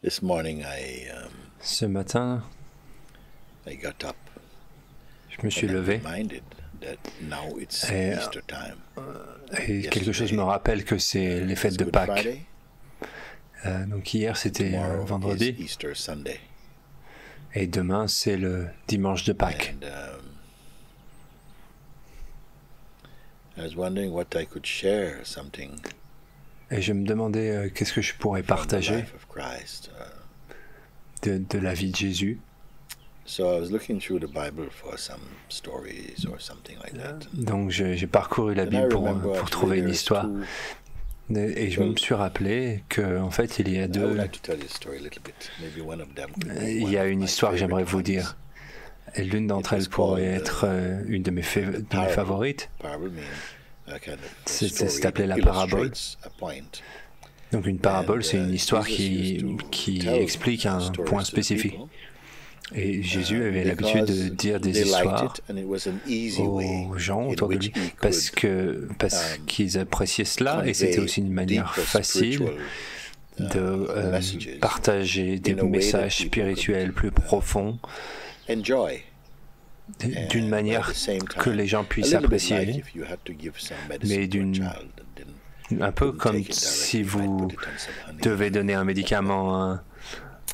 This morning, Ce matin, I got up je me suis and I'm levé reminded that now it's et, Easter time. et quelque chose me rappelle que c'est les fêtes It's de Good Pâques. Friday. Donc hier c'était Tomorrow is vendredi Easter Sunday. et demain c'est le dimanche de Pâques. And I was wondering what I could share, something Et je me demandais qu'est-ce que je pourrais from the partager life of Christ. de la vie de Jésus. So I was looking through the Bible for some stories or something like that. Donc j'ai parcouru la And I Bible remember pour actually trouver une there's histoire. two. Et je me suis rappelé qu'en fait il y a I would deux. like to tell you a story a little bit. Maybe one of them could be Il one y a of une my histoire que j'aimerais favorite vous ones. dire. Et l'une d'entre It was elles pourrait called, être une de mes favorites. Parable means a kind of C'est story appelé that la parabole. illustrates a point. Donc une parabole, And, c'est une histoire Jesus used to qui tell explique un stories point to the spécifique. people, Et Jésus avait l'habitude de because dire des they liked histoires it, and it was an easy way aux gens in autour de which lui he parce could, qu'ils appréciaient cela et c'était convey aussi une manière deeper facile spiritual, de messages partager des in a way that messages people spirituels plus profonds enjoy. d'une And manière at the same que time, les gens a puissent little bit like apprécier, if you had to give some mais medicine to a d'une child that didn't un peu couldn't comme take it si directly, you might vous put it on some honey. devez donner un médicament à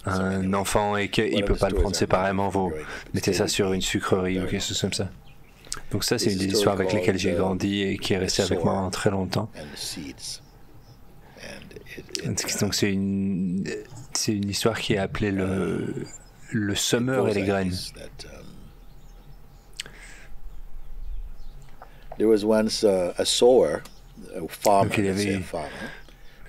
un enfant et qu'il ne peut pas le prendre séparément, vous mettez ça sur une sucrerie ou quelque chose comme ça. Donc ça, c'est une des histoires avec lesquelles j'ai grandi et qui est restée avec moi très longtemps. And the seeds. And Donc c'est une histoire qui est appelée le semeur et les graines. There was once a sower, a farmer, Donc il y let's say avait a farmer,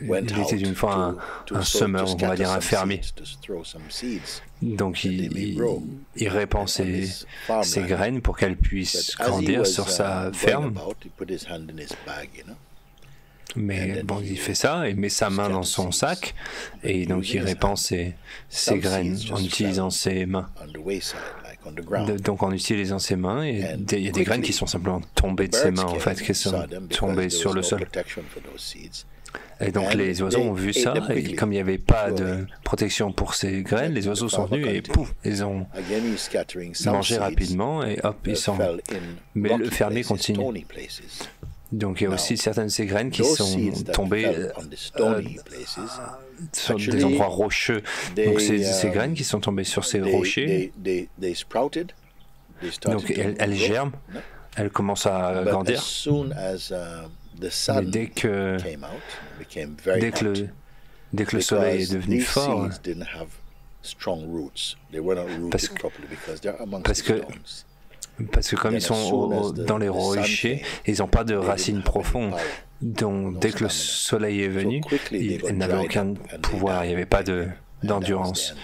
il went était out une fois to un sow, semeur, to on va dire un scatter some fermier. seeds, to throw some seeds. Donc il répand And on ses his farmland. graines pour qu'elles puissent But as he grandir was, sur sa going ferme. about, he put his hand in his bag, you know. Mais bon, il fait ça, il met sa main dans son sac et donc il répand ses graines en utilisant ses mains. On the wayside, like on the ground. Donc en utilisant ses mains, il y a des graines qui sont simplement tombées de ses mains en fait, qui sont tombées sur le sol. Et donc les oiseaux ont vu ça et comme il n'y avait pas de protection pour ces graines, les oiseaux sont venus et pouf, ils ont mangé rapidement et hop, ils s'en vont. Mais le fermier continue. Donc il y a aussi certaines de ces graines qui sont tombées sur des endroits rocheux. Donc ces graines qui sont tombées sur ces rochers, donc elles germent, elles commencent à grandir. Mais dès que le soleil est devenu fort, parce que comme ils sont dans les rochers, ils n'ont pas de racines profondes. Donc dès que le soleil est venu, elles n'avaient aucun pouvoir, il n'y avait pas d'endurance.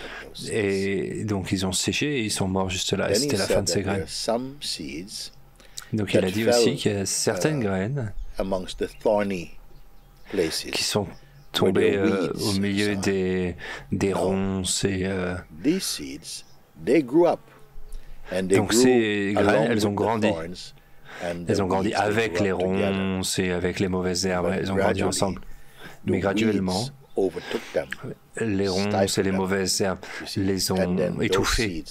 Et donc ils ont séché et ils sont morts juste là. Et c'était la fin de ces graines. Donc il a dit aussi qu'il y a certaines graines qui sont tombées au milieu des ronces et donc ces graines, elles ont grandi. Elles ont grandi avec les ronces et avec les mauvaises herbes. Elles ont grandi ensemble. Mais graduellement, les ronces et les mauvaises herbes les ont étouffées.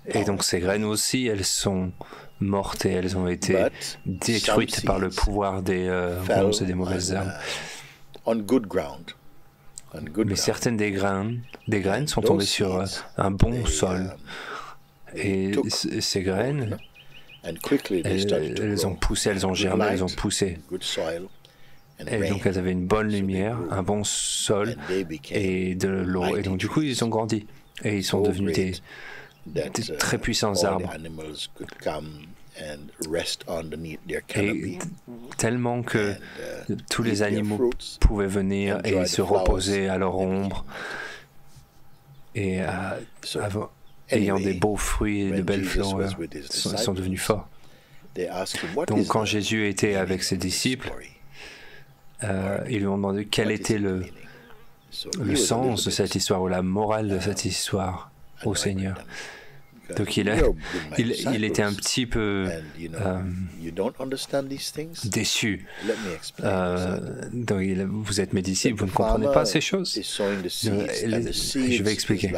Et donc ces graines aussi, elles sont mortes et elles ont été détruites par le pouvoir des ronces et des mauvaises herbes. Mais certaines des graines sont tombées sur un bon sol. Et ces graines, elles ont poussé, elles ont germé, elles ont poussé. Et donc elles avaient une bonne lumière, un bon sol et de l'eau. Et donc du coup, ils ont grandi. Et ils sont devenus des très puissants arbres. Et tellement que tous les animaux pouvaient venir et se reposer à leur ombre et ayant des beaux fruits et de belles fleurs, sont devenus forts. Donc quand Jésus était avec ses disciples, ils lui ont demandé quel était le sens de cette histoire ou la morale de cette histoire au Seigneur. Donc il était un petit peu déçu. Donc vous êtes médecin, vous ne comprenez pas ces choses. Je vais expliquer.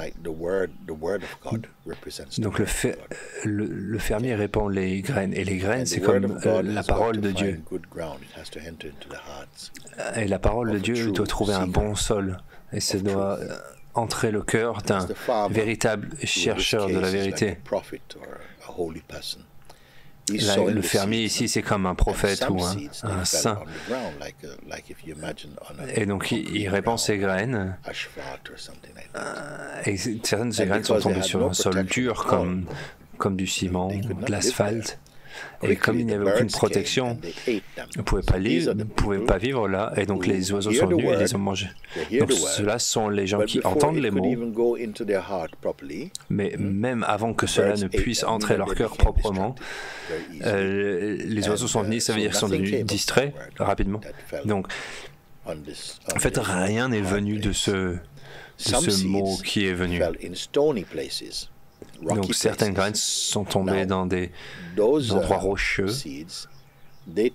Donc le fermier répand les graines, et les graines c'est comme la parole de Dieu. Et la parole de Dieu doit trouver un bon sol, et ça doit entrer le cœur d'un véritable chercheur de la vérité. Là, le fermier ici, c'est comme un prophète ou un saint. Et donc, il répand ses graines. Et certaines de ces graines sont tombées sur un sol dur, comme du ciment, de l'asphalte. Et comme il n'y avait aucune protection, ils ne pouvaient pas vivre là, et donc les oiseaux sont venus et les ont mangés. Donc ceux-là sont les gens qui entendent les mots, mais même avant que cela ne puisse entrer leur cœur proprement, les oiseaux sont venus, ça veut dire qu'ils sont devenus distraits rapidement. Donc, en fait, rien n'est venu de ce mot qui est venu. Donc certaines graines sont tombées dans des endroits rocheux. Donc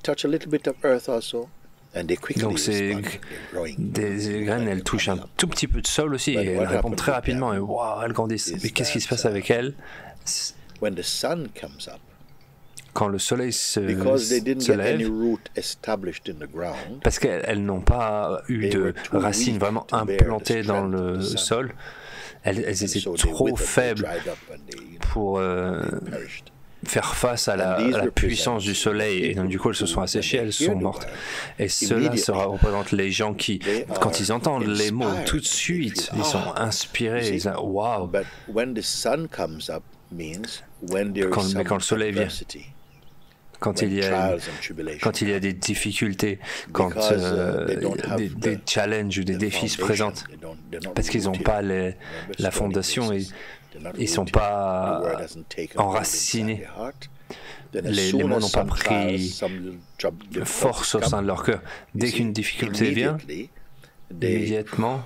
des graines, elles touchent un tout petit peu de sol aussi, et elles répondent très rapidement, et wow, elles grandissent. Mais qu'est-ce qui se passe avec elles quand le soleil se lève? Parce qu'elles n'ont pas eu de racines vraiment implantées dans le sol. Elles étaient trop faibles pour faire face à la puissance du soleil, et donc du coup elles se sont asséchées, elles sont mortes. Et cela représente les gens qui, quand ils entendent les mots, tout de suite ils sont inspirés, ils disent waouh. Mais quand le soleil vient, quand il y a des difficultés, quand des challenges ou des défis se présentent, parce qu'ils n'ont pas la fondation, et ils ne sont pas enracinés. Les mots n'ont pas pris force au sein de leur cœur. Dès qu'une difficulté vient, immédiatement,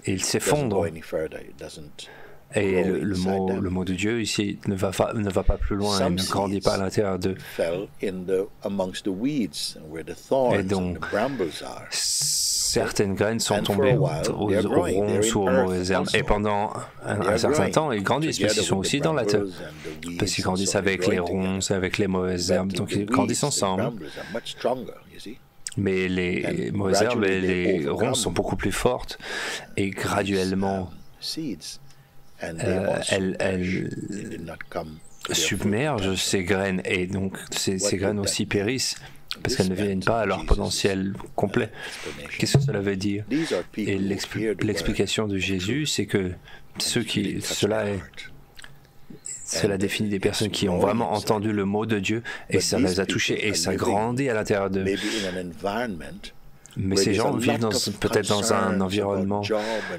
ils s'effondrent. Et le mot de Dieu ici ne va pas plus loin, il ne grandit pas à l'intérieur d'eux. Et donc, certaines graines sont tombées aux ronces ou aux mauvaises herbes. Et pendant un certain temps, ils grandissent, parce qu'ils sont aussi dans la terre. Parce qu'ils grandissent avec les ronces, avec les mauvaises herbes. Donc ils grandissent ensemble. Mais les mauvaises herbes et les ronces sont beaucoup plus fortes. Et graduellement, elles submergent ces graines, et donc ces graines aussi périssent parce qu'elles ne viennent pas à leur potentiel complet. Qu'est-ce que cela veut dire? Et l'explication de Jésus, c'est que cela définit des personnes qui ont vraiment entendu le mot de Dieu, et ça les a touchés, et ça grandit à l'intérieur d'eux. Mais ces gens vivent peut-être dans un environnement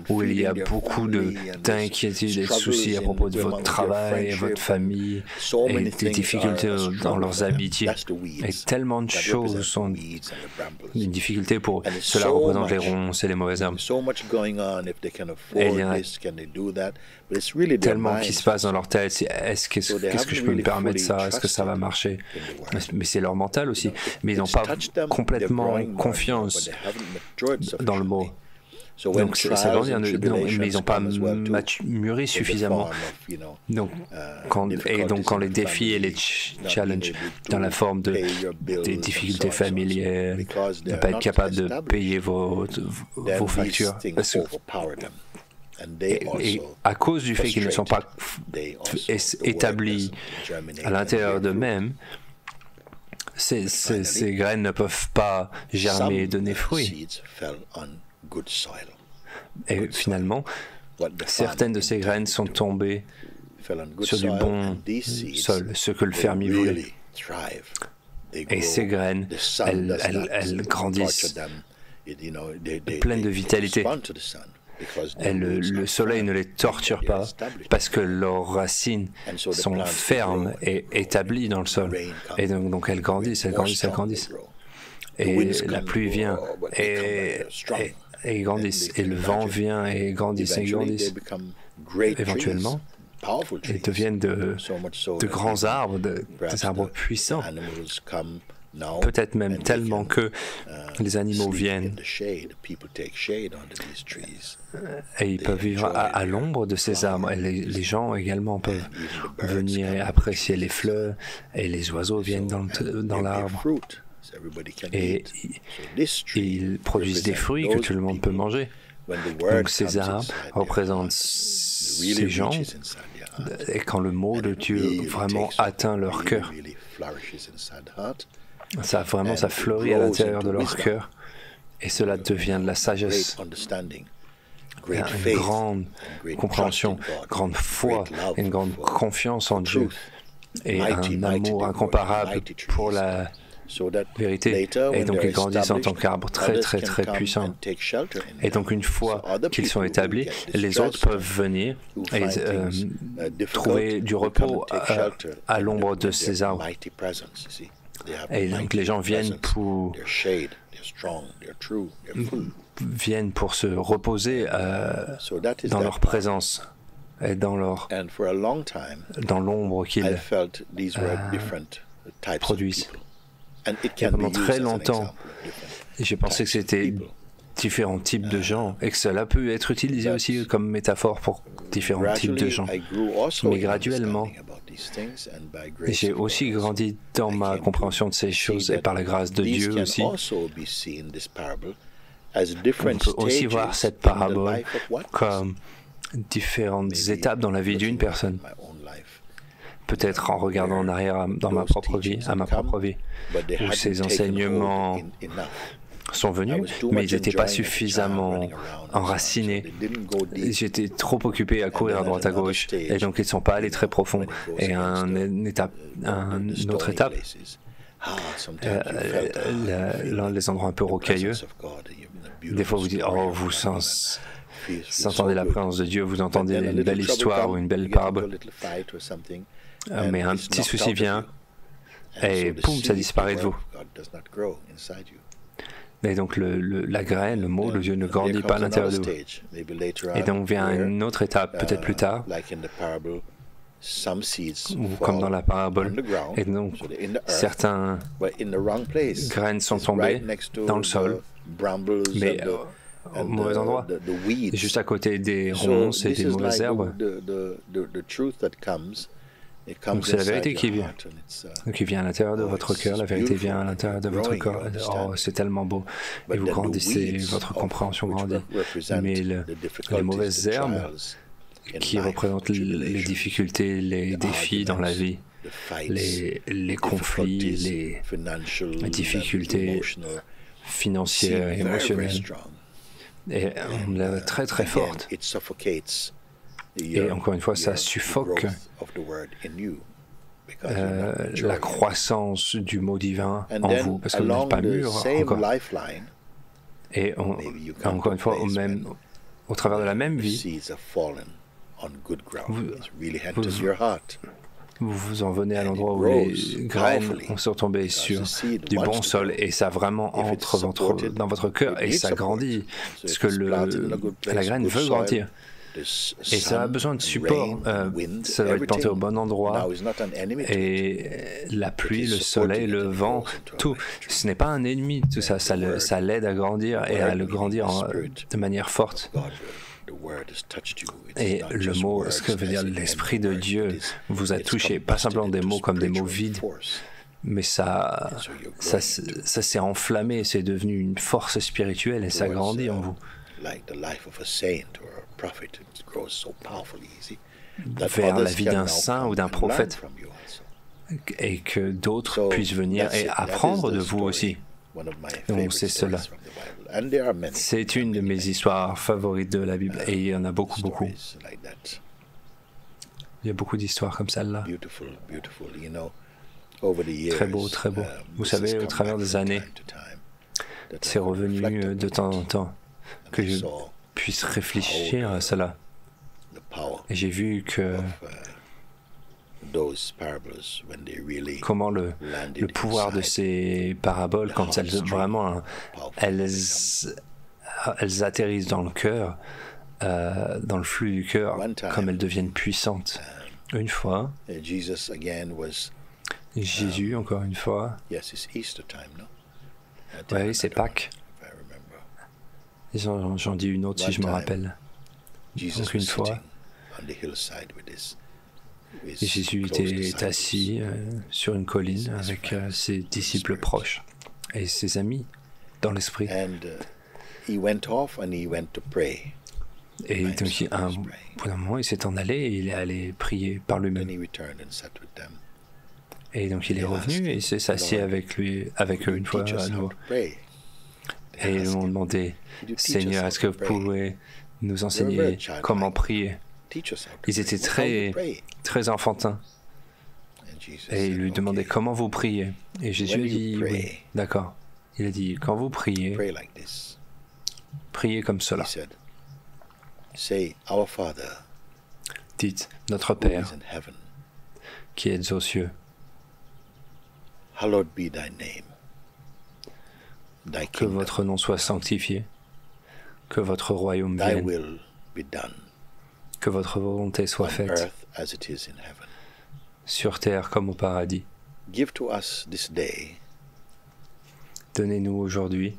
où il y a beaucoup d'inquiétudes et de soucis à propos de votre travail, votre famille, et des difficultés dans leurs amitiés. Et tellement de choses sont une difficulté pour eux. Cela représente les ronces et les mauvaises herbes. Et il y en a tellement qui se passe dans leur tête. Qu'est-ce que je peux me permettre ça? Est-ce que ça va marcher? Mais c'est leur mental aussi. Mais ils n'ont pas complètement confiance dans le mot. Donc ça grandit, mais ils n'ont pas mûri suffisamment. Donc, quand les défis et les challenges dans la forme des difficultés familières, ne pas être capable de payer vos factures, et à cause du fait qu'ils ne sont pas établis à l'intérieur d'eux-mêmes, ces graines ne peuvent pas germer et donner fruit. Et finalement, certaines de ces graines sont tombées sur du bon sol, ce que le fermier voulait. Et ces graines, elles grandissent pleines de vitalité. Et le soleil ne les torture pas parce que leurs racines sont fermes et établies dans le sol. Et donc elles grandissent. Et la pluie vient et ils grandissent. Et le vent vient et ils grandissent. Éventuellement, et deviennent de grands arbres, des arbres puissants. Peut-être même tellement que les animaux viennent et ils peuvent vivre à l'ombre de ces arbres. Et les gens également peuvent venir et apprécier les fleurs et les oiseaux viennent dans l'arbre. Et ils produisent des fruits que tout le monde peut manger. Donc ces arbres représentent ces gens et quand le mot de Dieu vraiment atteint leur cœur, ça fleurit à l'intérieur de leur cœur et cela devient de la sagesse, une grande compréhension, grande foi, une grande confiance en Dieu et un amour incomparable pour la vérité. Et donc ils grandissent en tant qu'arbres très très très puissants. Et donc une fois qu'ils sont établis, les autres peuvent venir et trouver du repos à l'ombre de ces arbres. Et donc les gens viennent pour se reposer dans leur présence et dans l'ombre qu'ils produisent. Et pendant très longtemps, j'ai pensé que c'était différents types de gens et que cela peut être utilisé aussi comme métaphore pour différents types de gens. Mais graduellement, j'ai aussi grandi dans ma compréhension de ces choses et par la grâce de Dieu aussi. On peut aussi voir cette parabole comme différentes étapes dans la vie d'une personne. Peut-être en regardant en arrière à ma propre vie, où ces enseignements sont venus, mais ils n'étaient pas suffisamment enracinés. J'étais trop occupé à courir à droite à gauche, et donc ils ne sont pas allés très profond. Et une autre étape, les endroits un peu rocailleux, des fois vous dites, oh, vous entendez la présence de Dieu, vous entendez une belle histoire ou une belle parabole. Mais un petit souci vient et boum, ça disparaît de vous. Et donc la graine, le mot de Dieu ne grandit pas à l'intérieur de vous. Et donc vient une autre étape, peut-être plus tard, ou comme dans la parabole. Et donc certains graines sont tombées dans le sol, mais au mauvais endroit, juste à côté des ronces et des mauvaises herbes. Donc c'est la vérité qui vient à l'intérieur de votre cœur, la vérité vient à l'intérieur de votre corps. Oh, c'est tellement beau. Et vous grandissez, votre compréhension grandit. Mais les mauvaises herbes qui représentent les difficultés, les défis dans la vie, les conflits, les difficultés financières, émotionnelles, et on l'a très très forte. Et encore une fois, ça suffoque la croissance du mot divin en vous, parce que vous n'êtes pas mûr encore. Et encore une fois, au travers de la même vie, vous en venez à l'endroit où les graines sont tombées sur du bon sol et ça vraiment entre dans votre cœur et ça grandit, parce que la graine veut grandir. Et ça a besoin de support, ça doit être planté au bon endroit, et la pluie, le soleil, le vent, tout, ce n'est pas un ennemi, tout ça, ça l'aide à grandir et à le grandir de manière forte. Et le mot, ce que veut dire l'Esprit de Dieu vous a touché, pas simplement des mots comme des mots vides, mais ça s'est enflammé, c'est devenu une force spirituelle et ça grandit en vous. Vers la vie d'un saint ou d'un prophète, et que d'autres puissent venir et apprendre de vous aussi. Donc c'est cela. C'est une de mes histoires favorites de la Bible, et il y en a beaucoup, beaucoup. Il y a beaucoup d'histoires comme celle-là. Très beau, très beau. Vous savez, au travers des années, c'est revenu de temps en temps que je puisse réfléchir à cela. Et j'ai vu que comment le pouvoir de ces paraboles, quand elles atterrissent dans le cœur, dans le flux du cœur, comme elles deviennent puissantes. Une fois, Jésus, encore une fois, oui, c'est Pâques. J'en dis une autre si je me rappelle. Donc une fois, Jésus était assis sur une colline avec ses disciples proches et ses amis dans l'esprit. Et donc, à un moment, il s'est en allé et il est allé prier par lui-même. Et donc, il est revenu et il s'est assis avec eux une fois à nouveau. Et ils lui ont demandé, Seigneur, est-ce que vous pouvez nous enseigner comment prier? Ils étaient très enfantins. Et ils lui demandaient comment vous priez. Et Jésus a dit, oui, d'accord. Il a dit, quand vous priez, priez comme cela. Dites, notre Père, qui êtes aux cieux, que votre nom soit sanctifié, que votre royaume vienne, que votre volonté soit faite, sur terre comme au paradis. Donnez-nous aujourd'hui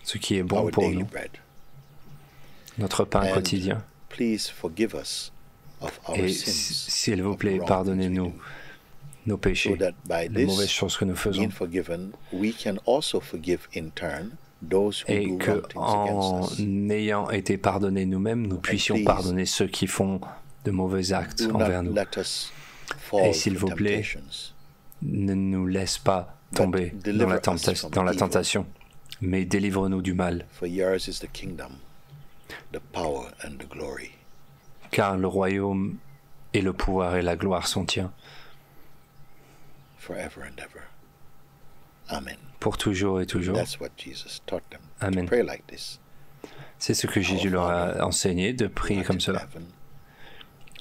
ce qui est bon pour nous, notre pain quotidien. Et s'il vous plaît, pardonnez-nous nos péchés, les mauvaises choses que nous faisons. Et qu'en ayant été pardonnés nous-mêmes, nous puissions pardonner ceux qui font de mauvais actes envers nous. Et s'il vous plaît, ne nous laisse pas tomber dans la tentation, mais délivre-nous du mal. Car le royaume et le pouvoir et la gloire sont tiens. Pour toujours et toujours. Amen. C'est ce que Jésus leur a enseigné, de prier comme cela.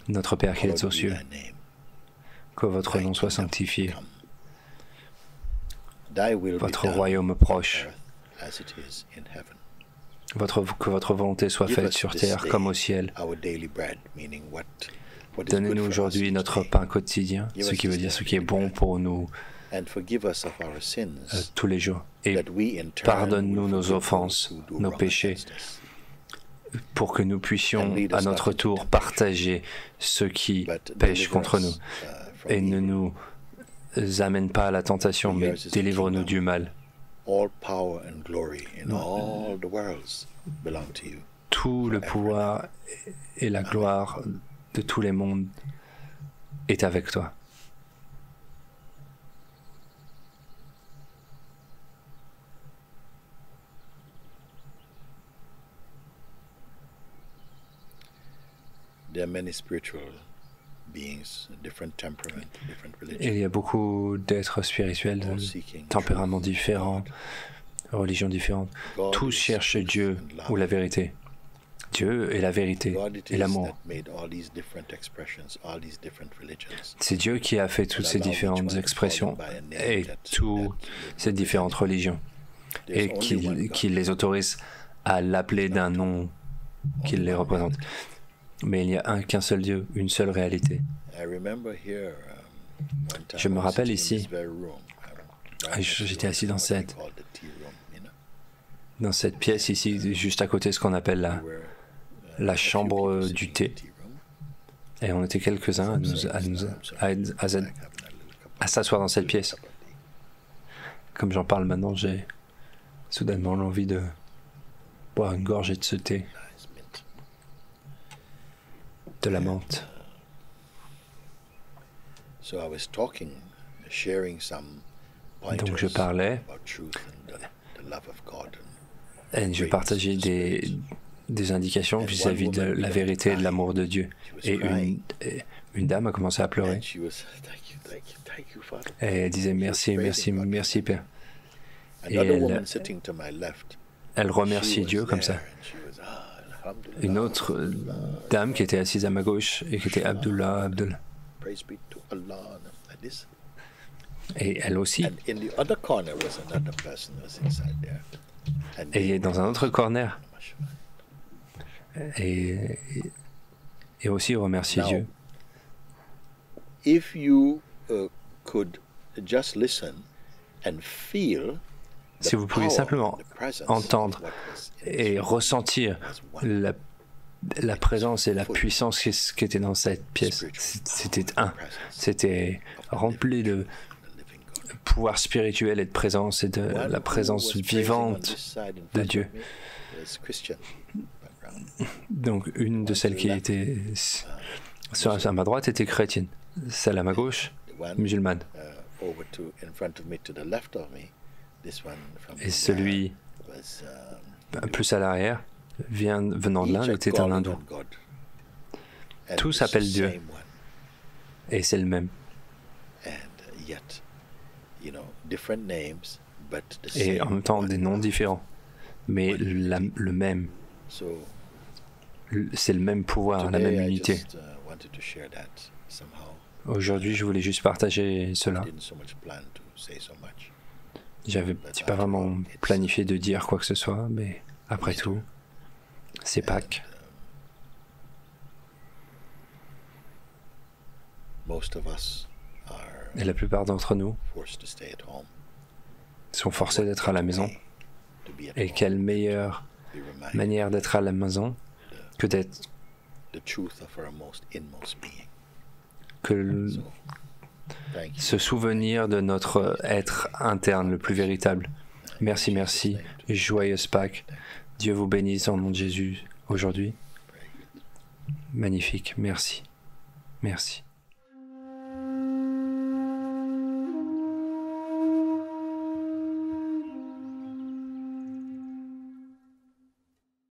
Notre Père qui es aux cieux, que votre nom soit sanctifié, votre royaume proche, que votre volonté soit faite sur terre comme au ciel. Donnez-nous aujourd'hui notre pain quotidien, ce qui veut dire ce qui est bon pour nous tous les jours. Et pardonne-nous nos offenses, nos péchés, pour que nous puissions à notre tour partager ceux qui pêchent contre nous. Et ne nous amène pas à la tentation, mais délivre-nous du mal. Tout le pouvoir et la gloire de tous les mondes est avec toi. Il y a beaucoup d'êtres spirituels, de tempéraments différents, religions différentes. Tous cherchent Dieu ou la vérité. Dieu est la vérité et l'amour. C'est Dieu qui a fait toutes ces différentes expressions et toutes ces différentes religions et qui les autorise à l'appeler d'un nom qui les représente. Mais il n'y a qu'un seul Dieu, une seule réalité. Je me rappelle ici, j'étais assis dans cette pièce ici, juste à côté de ce qu'on appelle la chambre du thé. Et on était quelques-uns à s'asseoir dans cette pièce. Comme j'en parle maintenant, j'ai soudainement l'envie de boire une gorgée de ce thé. De la menthe. Donc je parlais et je partageais des indications vis-à-vis de la vérité et de l'amour de Dieu. Et une dame a commencé à pleurer. Et elle disait merci, merci, merci Père. Et elle remerciait Dieu comme ça. Une autre dame qui était assise à ma gauche et qui était Abdullah. Et elle aussi. Et dans un autre corner, et aussi remercier Dieu. If you could just listen and feel, si vous pouviez simplement entendre et ressentir la présence et la puissance qui était dans cette pièce, c'était rempli de pouvoir spirituel et de présence et de la présence vivante de Dieu. Donc une de celles qui était à ma droite était chrétienne, celle à ma gauche musulmane. Et celui plus à l'arrière, venant de l'Inde, était un hindou. Tous s'appellent Dieu. Et c'est le même. Et en même temps, des noms différents. Mais le même. C'est le même pouvoir, la même unité. Aujourd'hui, je voulais juste partager cela. J'ai pas vraiment planifié de dire quoi que ce soit, mais après tout, c'est Pâques. Et la plupart d'entre nous sont forcés d'être à la maison. Et quelle meilleure manière d'être à la maison que d'être se souvenir de notre être interne le plus véritable. Merci, merci. Joyeuse Pâques. Dieu vous bénisse en nom de Jésus aujourd'hui. Magnifique. Merci. Merci.